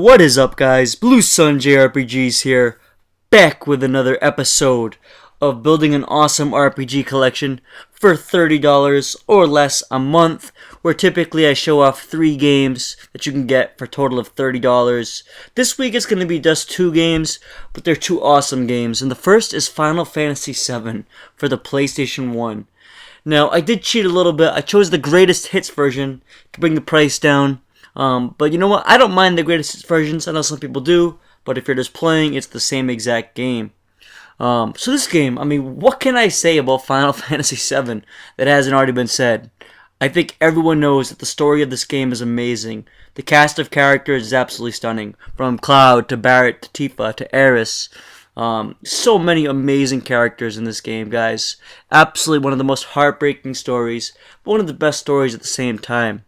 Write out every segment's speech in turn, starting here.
What is up, guys? Blue Sun JRPGs here, back with another episode of building an awesome RPG collection for $30 or less a month, where typically I show off 3 games that you can get for a total of $30. This week it's going to be just 2 games, but they're 2 awesome games, and the first is Final Fantasy VII for the PlayStation 1. Now, I did cheat a little bit. I chose the greatest hits version to bring the price down. But you know what? I don't mind the greatest hits versions. I know some people do. But if you're just playing, it's the same exact game. So this game, I mean, what can I say about Final Fantasy VII that hasn't already been said? I think everyone knows that the story of this game is amazing. The cast of characters is absolutely stunning. From Cloud to Barret to Tifa to Aeris. So many amazing characters in this game, guys. Absolutely one of the most heartbreaking stories, but one of the best stories at the same time.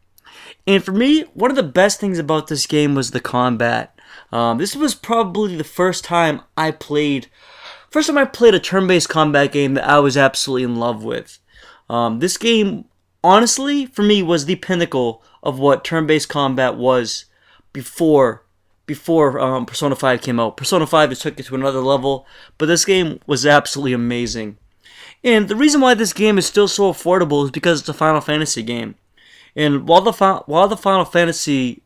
And for me, one of the best things about this game was the combat. This was probably the first time I played a turn-based combat game that I was absolutely in love with. This game, honestly, for me, was the pinnacle of what turn-based combat was before Persona 5 came out. Persona 5 just took it to another level, but this game was absolutely amazing. And the reason why this game is still so affordable is because it's a Final Fantasy game. And while the Final Fantasy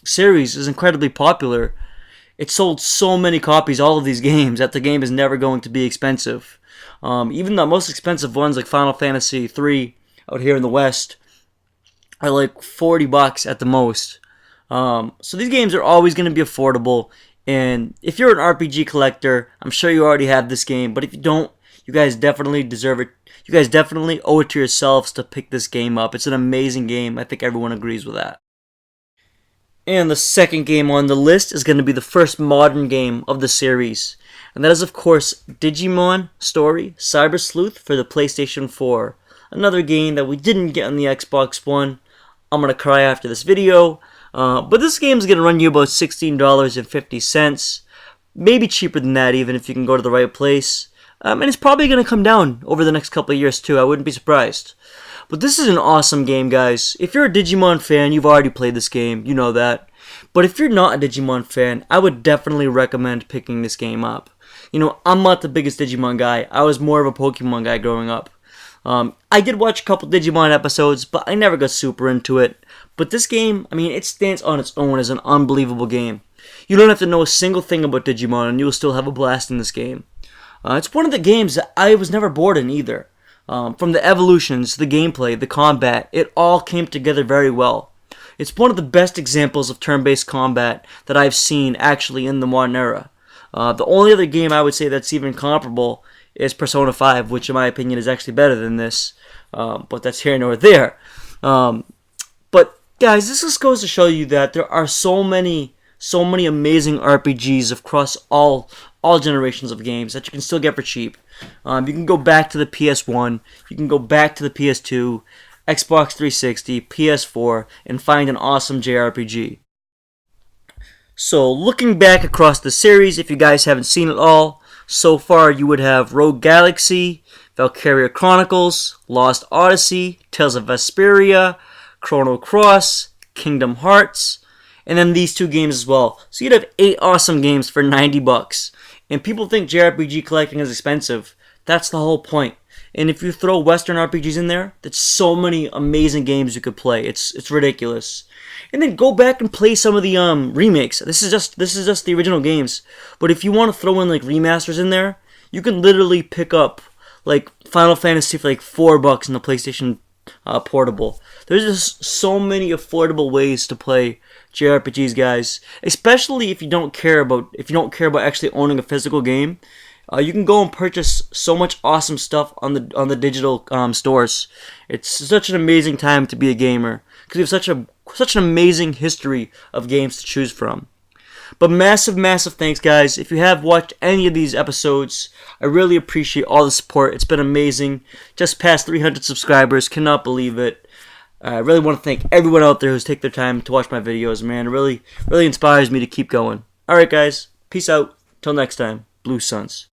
series is incredibly popular, it sold so many copies, all of these games, that the game is never going to be expensive. Even the most expensive ones, like Final Fantasy III out here in the West, are like $40 at the most. So these games are always going to be affordable. And if you're an RPG collector, I'm sure you already have this game. But if you don't, you guys definitely deserve it. You guys definitely owe it to yourselves to pick this game up. It's an amazing game. I think everyone agrees with that. And the second game on the list is going to be the first modern game of the series. And that is, of course, Digimon Story Cyber Sleuth for the PlayStation 4. Another game that we didn't get on the Xbox One. I'm going to cry after this video. But this game is going to run you about $16.50. Maybe cheaper than that even if you can go to the right place. And it's probably going to come down over the next couple of years too. I wouldn't be surprised. But this is an awesome game, guys. If you're a Digimon fan, you've already played this game. You know that. But if you're not a Digimon fan, I would definitely recommend picking this game up. You know, I'm not the biggest Digimon guy. I was more of a Pokemon guy growing up. I did watch a couple Digimon episodes, but I never got super into it. But this game, I mean, it stands on its own as an unbelievable game. You don't have to know a single thing about Digimon, and you'll still have a blast in this game. It's one of the games that I was never bored in either. From the evolutions, the gameplay, the combat, it all came together very well. It's one of the best examples of turn-based combat that I've seen actually in the modern era. The only other game I would say that's even comparable is Persona 5, which in my opinion is actually better than this. But that's here nor there. But guys, this just goes to show you that there are so many amazing RPGs across all generations of games that you can still get for cheap. You can go back to the PS1, you can go back to the PS2, Xbox 360, PS4, and find an awesome JRPG. So looking back across the series, if you guys haven't seen it all, so far you would have Rogue Galaxy, Valkyria Chronicles, Lost Odyssey, Tales of Vesperia, Chrono Cross, Kingdom Hearts, and then these 2 games as well. So you'd have 8 awesome games for $90. And people think JRPG collecting is expensive. That's the whole point. And if you throw Western RPGs in there, that's so many amazing games you could play. It's ridiculous. And then go back and play some of the remakes. This is just the original games. But if you want to throw in like remasters in there, you can literally pick up like Final Fantasy for like $4 in the PlayStation Portable. There's just so many affordable ways to play JRPGs, guys. Especially if you don't care about actually owning a physical game. You can go and purchase so much awesome stuff on the digital stores. It's such an amazing time to be a gamer because we have such an amazing history of games to choose from. But massive thanks, guys. If you have watched any of these episodes, I really appreciate all the support. It's been amazing. Just past 300 subscribers. Cannot believe it. I really want to thank everyone out there who's taken their time to watch my videos, man. It really inspires me to keep going. Alright, guys. Peace out. Till next time. Blue Suns.